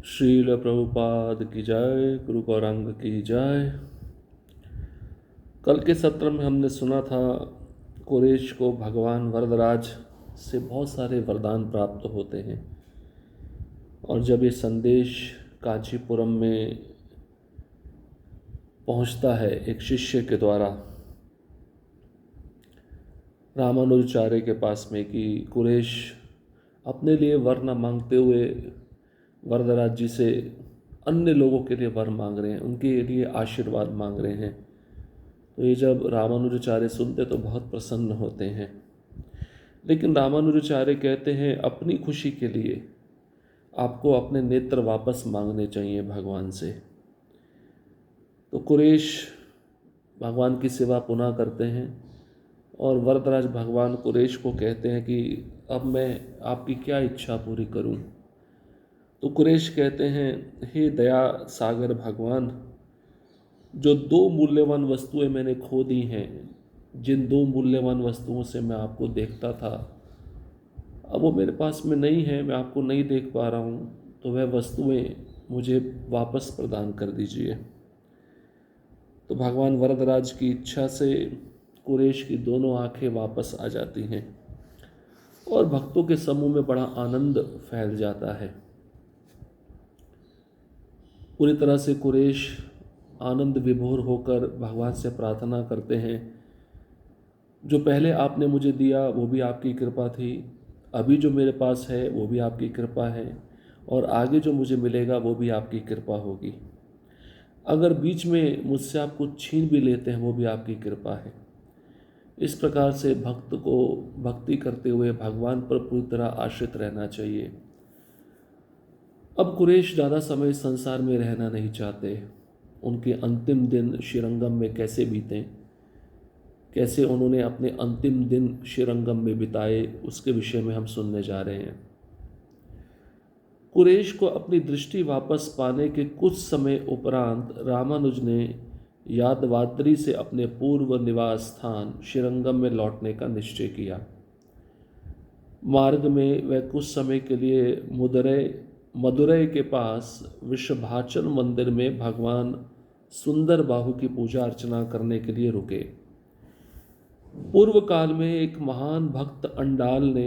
श्रील प्रभुपाद की जय, गुरु गौरांग की जय। कल के सत्र में हमने सुना था कुरैश को भगवान वरदराज से बहुत सारे वरदान प्राप्त होते हैं, और जब ये संदेश कांचीपुरम में पहुंचता है एक शिष्य के द्वारा रामानुजाचार्य के पास में कि कुरैश अपने लिए वर न मांगते हुए वरदराज जी से अन्य लोगों के लिए वर मांग रहे हैं, उनके लिए आशीर्वाद मांग रहे हैं, तो ये जब रामानुजाचार्य सुनते तो बहुत प्रसन्न होते हैं। लेकिन रामानुजाचार्य कहते हैं अपनी खुशी के लिए आपको अपने नेत्र वापस मांगने चाहिए भगवान से। तो कुरैश भगवान की सेवा पुनः करते हैं और वरदराज भगवान कुरैश को कहते हैं कि अब मैं आपकी क्या इच्छा पूरी करूं। तो कुरैश कहते हैं, हे दया सागर भगवान, जो दो मूल्यवान वस्तुएं मैंने खो दी हैं, जिन दो मूल्यवान वस्तुओं से मैं आपको देखता था, अब वो मेरे पास में नहीं है, मैं आपको नहीं देख पा रहा हूँ, तो वह वस्तुएं मुझे वापस प्रदान कर दीजिए। तो भगवान वरदराज की इच्छा से कुरैश की दोनों आंखें वापस आ जाती हैं और भक्तों के समूह में बड़ा आनंद फैल जाता है। पूरी तरह से कुरैश आनंद विभोर होकर भगवान से प्रार्थना करते हैं, जो पहले आपने मुझे दिया वो भी आपकी कृपा थी, अभी जो मेरे पास है वो भी आपकी कृपा है, और आगे जो मुझे मिलेगा वो भी आपकी कृपा होगी। अगर बीच में मुझसे आप कुछ छीन भी लेते हैं वो भी आपकी कृपा है। इस प्रकार से भक्त को भक्ति करते हुए भगवान पर पूरी तरह आश्रित रहना चाहिए। अब कुरैश ज़्यादा समय संसार में रहना नहीं चाहते। उनके अंतिम दिन श्रीरंगम में कैसे बीते, कैसे उन्होंने अपने अंतिम दिन श्रीरंगम में बिताए, उसके विषय में हम सुनने जा रहे हैं। कुरैश को अपनी दृष्टि वापस पाने के कुछ समय उपरांत रामानुज ने यादवाद्री से अपने पूर्व निवास स्थान श्रीरंगम में लौटने का निश्चय किया। मार्ग में वह कुछ समय के लिए मदुरै के पास वृषभाचल मंदिर में भगवान सुंदर बाहु की पूजा अर्चना करने के लिए रुके। पूर्व काल में एक महान भक्त अंडाल ने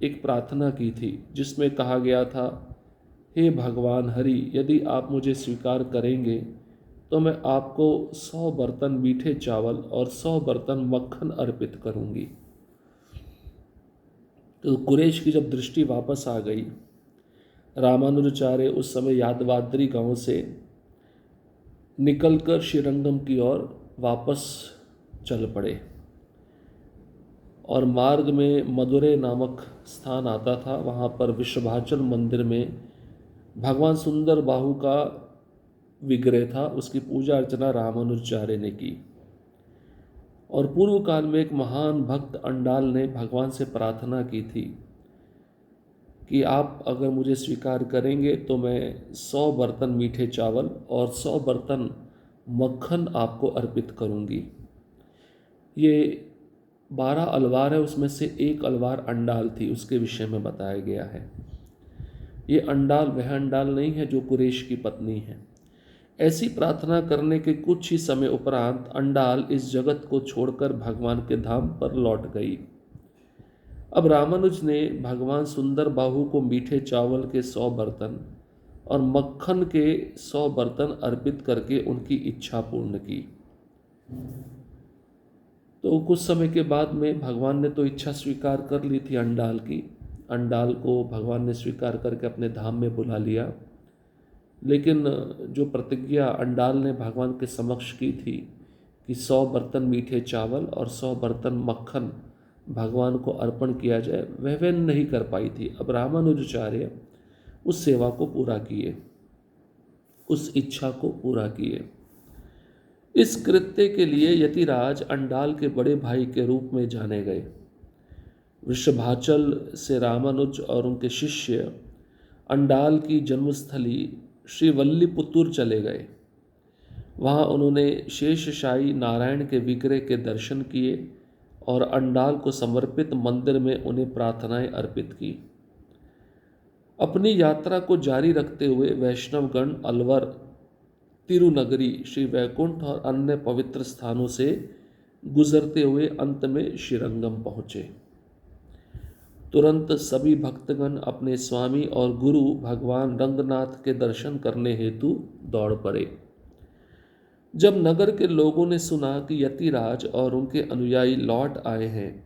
एक प्रार्थना की थी, जिसमें कहा गया था, हे भगवान हरि, यदि आप मुझे स्वीकार करेंगे तो मैं आपको 100 बर्तन मीठे चावल और 100 बर्तन मक्खन अर्पित करूंगी। तो कुरैश की जब दृष्टि वापस आ गई, रामानुजाचार्य उस समय यादवाद्री गांव से निकलकर श्रीरंगम की ओर वापस चल पड़े, और मार्ग में मदुरै नामक स्थान आता था। वहाँ पर वृषभाचल मंदिर में भगवान सुंदर बाहु का विग्रह था, उसकी पूजा अर्चना रामानुजाचार्य ने की। और पूर्व काल में एक महान भक्त अंडाल ने भगवान से प्रार्थना की थी कि आप अगर मुझे स्वीकार करेंगे तो मैं 100 बर्तन मीठे चावल और 100 बर्तन मक्खन आपको अर्पित करूंगी। ये 12 अलवार है, उसमें से एक अलवार अंडाल थी, उसके विषय में बताया गया है। ये अंडाल वह अंडाल नहीं है जो कुरैश की पत्नी है। ऐसी प्रार्थना करने के कुछ ही समय उपरांत अंडाल इस जगत को छोड़कर भगवान के धाम पर लौट गई। अब रामानुज ने भगवान सुंदर बाहु को मीठे चावल के 100 बर्तन और मक्खन के 100 बर्तन अर्पित करके उनकी इच्छा पूर्ण की। तो कुछ समय के बाद में भगवान ने तो इच्छा स्वीकार कर ली थी अंडाल की। अंडाल को भगवान ने स्वीकार करके अपने धाम में बुला लिया, लेकिन जो प्रतिज्ञा अंडाल ने भगवान के समक्ष की थी कि 100 बर्तन मीठे चावल और 100 बर्तन मक्खन भगवान को अर्पण किया जाए, वह नहीं कर पाई थी। अब रामानुजाचार्य उस सेवा को पूरा किए, उस इच्छा को पूरा किए। इस कृत्य के लिए यतिराज अंडाल के बड़े भाई के रूप में जाने गए। वृषभाचल से रामानुज और उनके शिष्य अंडाल की जन्मस्थली श्रीवल्लीपुतुर चले गए। वहाँ उन्होंने शेषशायी नारायण के विग्रह के दर्शन किए और अंडाल को समर्पित मंदिर में उन्हें प्रार्थनाएं अर्पित की। अपनी यात्रा को जारी रखते हुए वैष्णवगण अलवर, तिरुनगरी, श्री वैकुंठ और अन्य पवित्र स्थानों से गुजरते हुए अंत में श्रीरंगम पहुँचे। तुरंत सभी भक्तगण अपने स्वामी और गुरु भगवान रंगनाथ के दर्शन करने हेतु दौड़ पड़े। जब नगर के लोगों ने सुना कि यतिराज और उनके अनुयायी लौट आए हैं,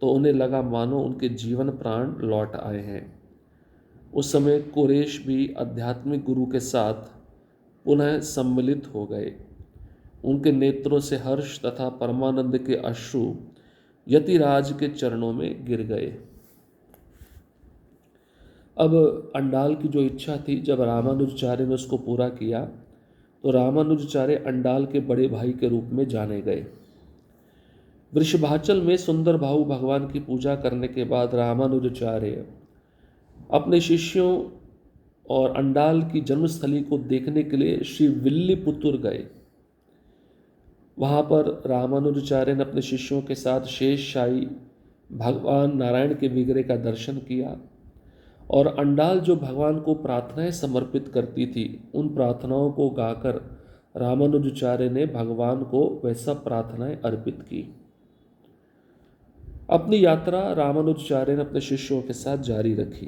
तो उन्हें लगा मानो उनके जीवन प्राण लौट आए हैं। उस समय कुरैश भी आध्यात्मिक गुरु के साथ पुनः सम्मिलित हो गए। उनके नेत्रों से हर्ष तथा परमानंद के अश्रु यतिराज के चरणों में गिर गए। अब अंडाल की जो इच्छा थी, जब रामानुजाचार्य ने उसको पूरा किया, तो रामानुजाचार्य अंडाल के बड़े भाई के रूप में जाने गए। वृषभाचल में सुंदर भाऊ भगवान की पूजा करने के बाद रामानुजाचार्य अपने शिष्यों और अंडाल की जन्मस्थली को देखने के लिए श्री विल्लीपुतुर गए। वहाँ पर रामानुजाचार्य ने अपने शिष्यों के साथ शेषशाही भगवान नारायण के विग्रह का दर्शन किया और अंडाल जो भगवान को प्रार्थनाएं समर्पित करती थी, उन प्रार्थनाओं को गाकर रामानुजाचार्य ने भगवान को वह सब प्रार्थनाएं अर्पित की। अपनी यात्रा रामानुजाचार्य ने अपने शिष्यों के साथ जारी रखी।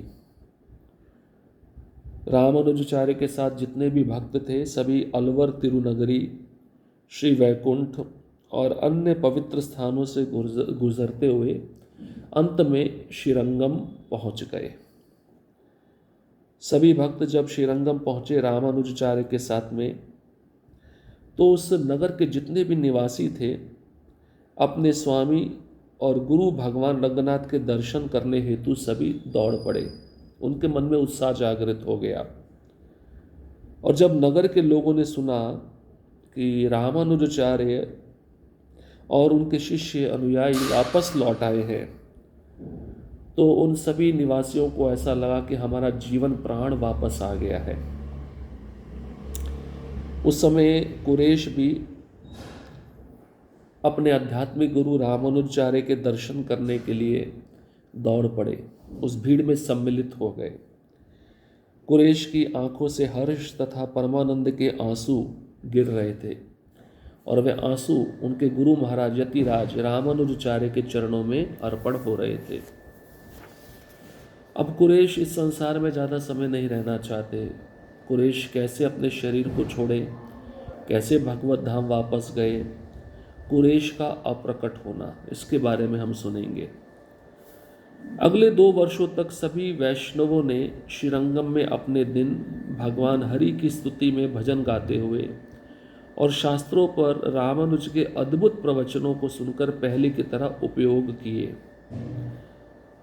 रामानुजाचार्य के साथ जितने भी भक्त थे, सभी अलवर, तिरुनगरी, श्री वैकुंठ और अन्य पवित्र स्थानों से गुजरते हुए अंत में श्रीरंगम पहुंच गए। सभी भक्त जब श्रीरंगम पहुंचे रामानुजाचार्य के साथ में, तो उस नगर के जितने भी निवासी थे अपने स्वामी और गुरु भगवान रंगनाथ के दर्शन करने हेतु सभी दौड़ पड़े। उनके मन में उत्साह जागृत हो गया। और जब नगर के लोगों ने सुना कि रामानुजाचार्य और उनके शिष्य अनुयायी वापस लौट आए हैं, तो उन सभी निवासियों को ऐसा लगा कि हमारा जीवन प्राण वापस आ गया है। उस समय कुरैश भी अपने आध्यात्मिक गुरु रामानुजाचार्य के दर्शन करने के लिए दौड़ पड़े, उस भीड़ में सम्मिलित हो गए। कुरैश की आंखों से हर्ष तथा परमानंद के आंसू गिर रहे थे और वे आंसू उनके गुरु महाराज यतिराज रामानुजाचार्य के चरणों में अर्पण हो रहे थे। अब कुरैश इस संसार में ज़्यादा समय नहीं रहना चाहते। कुरैश कैसे अपने शरीर को छोड़े, कैसे भगवत धाम वापस गए, कुरैश का अप्रकट होना, इसके बारे में हम सुनेंगे। अगले 2 वर्षों तक सभी वैष्णवों ने श्रीरंगम में अपने दिन भगवान हरि की स्तुति में भजन गाते हुए और शास्त्रों पर रामानुज के अद्भुत प्रवचनों को सुनकर पहले की तरह उपयोग किए।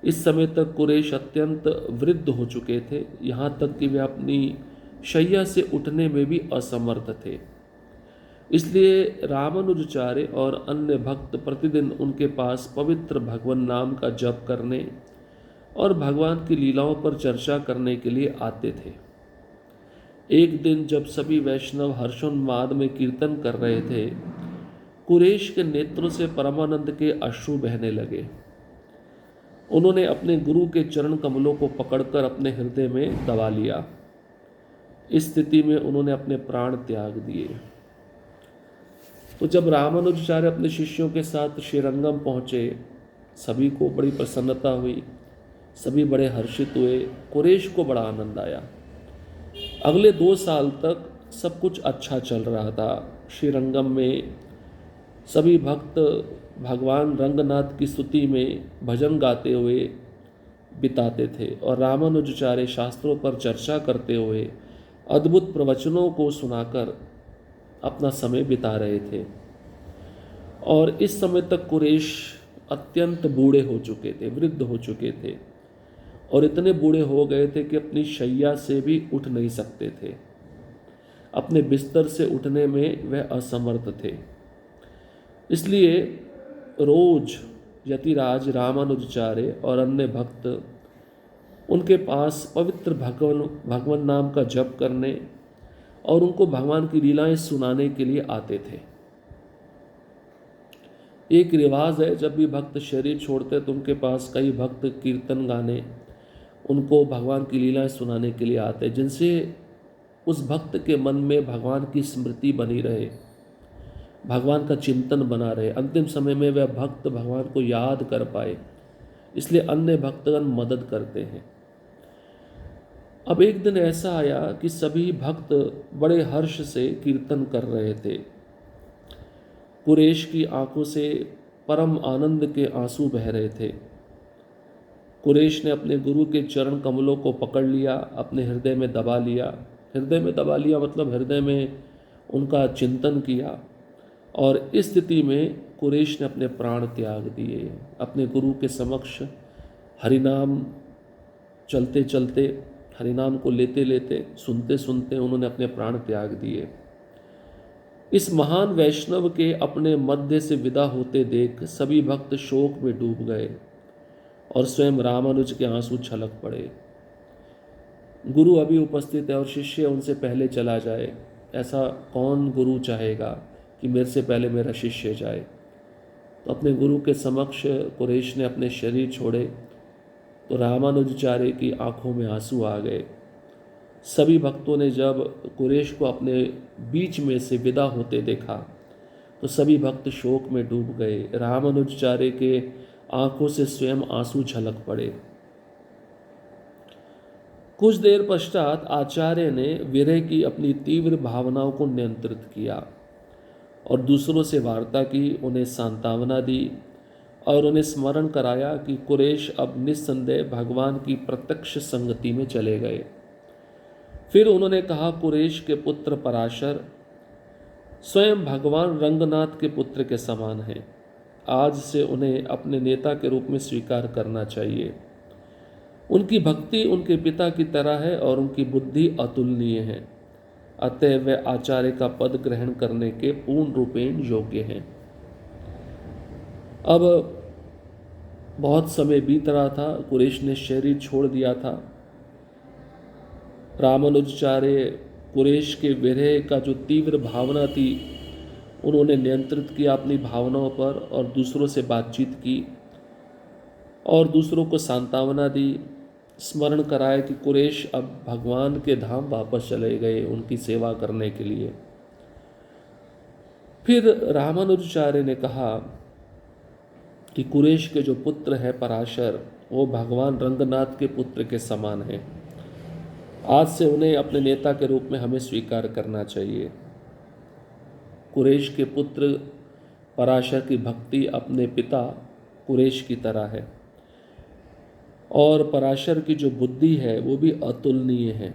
इस समय तक कुरैश अत्यंत वृद्ध हो चुके थे, यहाँ तक कि वे अपनी शैया से उठने में भी असमर्थ थे। इसलिए रामानुजाचार्य और अन्य भक्त प्रतिदिन उनके पास पवित्र भगवान नाम का जप करने और भगवान की लीलाओं पर चर्चा करने के लिए आते थे। एक दिन जब सभी वैष्णव हर्षोन्माद में कीर्तन कर रहे थे, कुरैश के नेत्रों से परमानंद के अश्रु बहने लगे। उन्होंने अपने गुरु के चरण कमलों को पकड़कर अपने हृदय में दबा लिया। इस स्थिति में उन्होंने अपने प्राण त्याग दिए। तो जब रामानुजाचार्य अपने शिष्यों के साथ श्रीरंगम पहुँचे, सभी को बड़ी प्रसन्नता हुई, सभी बड़े हर्षित हुए। कुरैश को बड़ा आनंद आया। अगले 2 साल तक सब कुछ अच्छा चल रहा था। श्रीरंगम में सभी भक्त भगवान रंगनाथ की स्तुति में भजन गाते हुए बिताते थे और रामानुजाचार्य शास्त्रों पर चर्चा करते हुए अद्भुत प्रवचनों को सुनाकर अपना समय बिता रहे थे। और इस समय तक कुरैश अत्यंत बूढ़े हो चुके थे, वृद्ध हो चुके थे और इतने बूढ़े हो गए थे कि अपनी शैया से भी उठ नहीं सकते थे। अपने बिस्तर से उठने में वह असमर्थ थे। इसलिए रोज यतिराज रामानुजाचार्य और अन्य भक्त उनके पास पवित्र भगवान नाम का जप करने और उनको भगवान की लीलाएं सुनाने के लिए आते थे। एक रिवाज है, जब भी भक्त शरीर छोड़ते तो उनके पास कई भक्त कीर्तन गाने उनको भगवान की लीलाएं सुनाने के लिए आते हैं, जिनसे उस भक्त के मन में भगवान की स्मृति बनी रहे, भगवान का चिंतन बना रहे, अंतिम समय में वह भक्त भगवान को याद कर पाए। इसलिए अन्य भक्तगण मदद करते हैं। अब एक दिन ऐसा आया कि सभी भक्त बड़े हर्ष से कीर्तन कर रहे थे। कुरेश की आंखों से परम आनंद के आंसू बह रहे थे। कुरेश ने अपने गुरु के चरण कमलों को पकड़ लिया, अपने हृदय में दबा लिया। हृदय में दबा लिया मतलब हृदय में उनका चिंतन किया, और इस स्थिति में कुरेश ने अपने प्राण त्याग दिए। अपने गुरु के समक्ष हरिनाम चलते चलते, हरिनाम को लेते लेते, सुनते सुनते उन्होंने अपने प्राण त्याग दिए। इस महान वैष्णव के अपने मध्य से विदा होते देख सभी भक्त शोक में डूब गए और स्वयं रामानुज के आंसू छलक पड़े। गुरु अभी उपस्थित है और शिष्य उनसे पहले चला जाए। ऐसा कौन गुरु चाहेगा कि मेरे से पहले मेरा शिष्य जाए। तो अपने गुरु के समक्ष कुरेश ने अपने शरीर छोड़े तो रामानुजाचार्य की आंखों में आंसू आ गए। सभी भक्तों ने जब कुरेश को अपने बीच में से विदा होते देखा तो सभी भक्त शोक में डूब गए। रामानुजाचार्य के आंखों से स्वयं आंसू झलक पड़े। कुछ देर पश्चात आचार्य ने विरह की अपनी तीव्र भावनाओं को नियंत्रित किया और दूसरों से वार्ता की, उन्हें सांत्वना दी और उन्हें स्मरण कराया कि कुरेश अब निस्संदेह भगवान की प्रत्यक्ष संगति में चले गए। फिर उन्होंने कहा, कुरेश के पुत्र पराशर स्वयं भगवान रंगनाथ के पुत्र के समान हैं। आज से उन्हें अपने नेता के रूप में स्वीकार करना चाहिए। उनकी भक्ति उनके पिता की तरह है और उनकी बुद्धि अतुलनीय है। अतः वे आचार्य का पद ग्रहण करने के पूर्ण रूपेण योग्य हैं। अब बहुत समय बीत रहा था, कुरेश ने शरीर छोड़ दिया था। रामानुजाचार्य कुरेश के विरह का जो तीव्र भावना थी उन्होंने नियंत्रित किया अपनी भावनाओं पर और दूसरों से बातचीत की और दूसरों को सांत्वना दी, स्मरण कराया कि कुरेश अब भगवान के धाम वापस चले गए उनकी सेवा करने के लिए। फिर रामानुजाचार्य ने कहा कि कुरेश के जो पुत्र है पराशर, वो भगवान रंगनाथ के पुत्र के समान है। आज से उन्हें अपने नेता के रूप में हमें स्वीकार करना चाहिए। कुरेश के पुत्र पराशर की भक्ति अपने पिता कुरेश की तरह है और पराशर की जो बुद्धि है वो भी अतुलनीय है।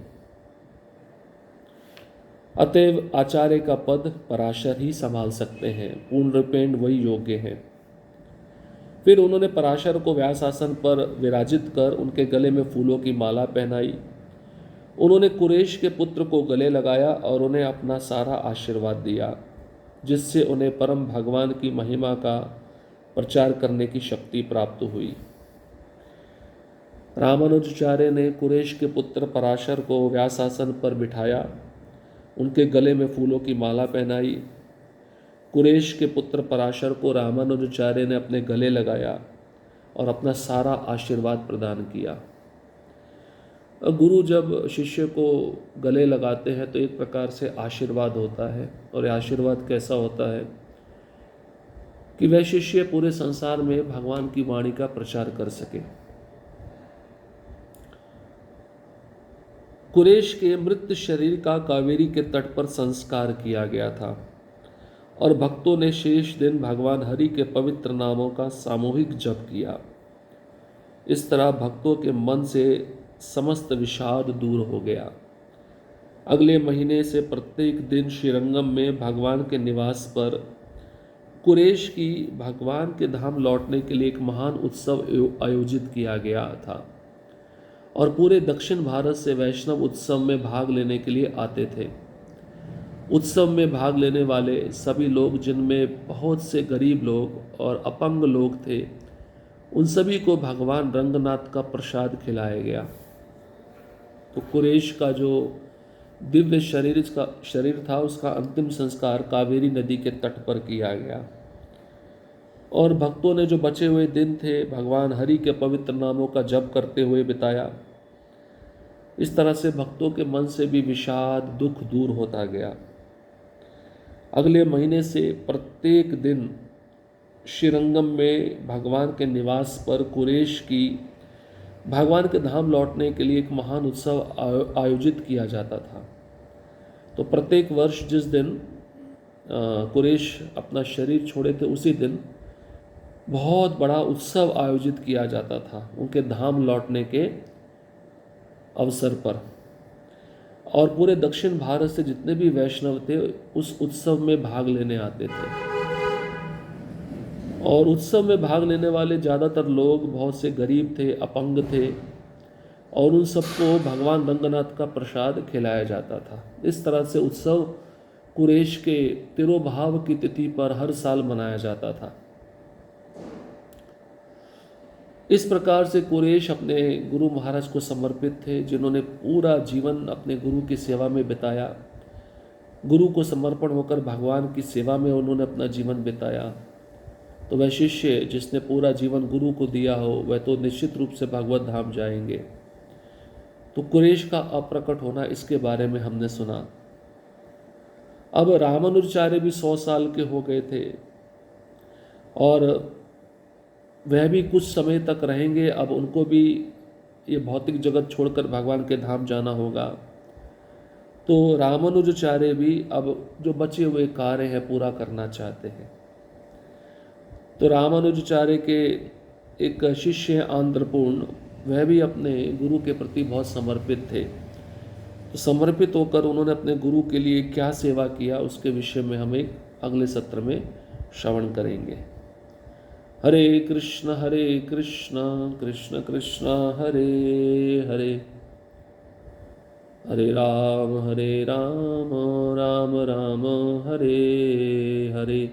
अतएव आचार्य का पद पराशर ही संभाल सकते हैं, पूर्ण रूपेण वही योग्य हैं। फिर उन्होंने पराशर को व्यासासन पर विराजित कर उनके गले में फूलों की माला पहनाई। उन्होंने कुरेश के पुत्र को गले लगाया और उन्हें अपना सारा आशीर्वाद दिया, जिससे उन्हें परम भगवान की महिमा का प्रचार करने की शक्ति प्राप्त हुई। रामानुजाचार्य ने कुरेश के पुत्र पराशर को व्यासासन पर बिठाया, उनके गले में फूलों की माला पहनाई। कुरेश के पुत्र पराशर को रामानुजाचार्य ने अपने गले लगाया और अपना सारा आशीर्वाद प्रदान किया। गुरु जब शिष्य को गले लगाते हैं तो एक प्रकार से आशीर्वाद होता है, और यह आशीर्वाद कैसा होता है कि वह शिष्य पूरे संसार में भगवान की वाणी का प्रचार कर सके। कुरेश के मृत शरीर का कावेरी के तट पर संस्कार किया गया था और भक्तों ने शेष दिन भगवान हरि के पवित्र नामों का सामूहिक जप किया। इस तरह भक्तों के मन से समस्त विषाद दूर हो गया। अगले महीने से प्रत्येक दिन श्रीरंगम में भगवान के निवास पर कुरेश की भगवान के धाम लौटने के लिए एक महान उत्सव आयोजित किया गया था और पूरे दक्षिण भारत से वैष्णव उत्सव में भाग लेने के लिए आते थे। उत्सव में भाग लेने वाले सभी लोग, जिनमें बहुत से गरीब लोग और अपंग लोग थे, उन सभी को भगवान रंगनाथ का प्रसाद खिलाया गया। तो कुरेश का जो दिव्य शरीर था उसका अंतिम संस्कार कावेरी नदी के तट पर किया गया और भक्तों ने जो बचे हुए दिन थे भगवान हरि के पवित्र नामों का जप करते हुए बिताया। इस तरह से भक्तों के मन से भी विषाद, दुख दूर होता गया। अगले महीने से प्रत्येक दिन श्रीरंगम में भगवान के निवास पर कुरैश की भगवान के धाम लौटने के लिए एक महान उत्सव आयोजित किया जाता था। तो प्रत्येक वर्ष जिस दिन कुरैश अपना शरीर छोड़े थे, उसी दिन बहुत बड़ा उत्सव आयोजित किया जाता था उनके धाम लौटने के अवसर पर। और पूरे दक्षिण भारत से जितने भी वैष्णव थे उस उत्सव में भाग लेने आते थे। और उत्सव में भाग लेने वाले ज़्यादातर लोग बहुत से गरीब थे, अपंग थे, और उन सबको भगवान रंगनाथ का प्रसाद खिलाया जाता था। इस तरह से उत्सव कुरैश के तिरोभाव की तिथि पर हर साल मनाया जाता था। इस प्रकार से कुरैश अपने गुरु महाराज को समर्पित थे, जिन्होंने पूरा जीवन अपने गुरु की सेवा में बिताया। गुरु को समर्पण होकर भगवान की सेवा में उन्होंने अपना जीवन बिताया। तो वह शिष्य जिसने पूरा जीवन गुरु को दिया हो, वह तो निश्चित रूप से भगवत धाम जाएंगे। तो कुरैश का अप्रकट होना, इसके बारे में हमने सुना। अब रामानुजाचार्य भी 100 साल के हो गए थे और वह भी कुछ समय तक रहेंगे। अब उनको भी ये भौतिक जगत छोड़कर भगवान के धाम जाना होगा। तो रामानुजाचार्य भी अब जो बचे हुए कार्य हैं पूरा करना चाहते हैं। तो रामानुजाचार्य के एक शिष्य हैं आंध्रपूर्ण, वह भी अपने गुरु के प्रति बहुत समर्पित थे। तो समर्पित होकर उन्होंने अपने गुरु के लिए क्या सेवा किया, उसके विषय में हम एक अगले सत्र में श्रवण करेंगे। हरे कृष्ण कृष्ण कृष्ण हरे हरे, हरे राम राम राम हरे हरे।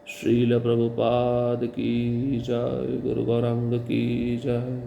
श्रील प्रभुपाद की जय, गुरु गौरांग की जय।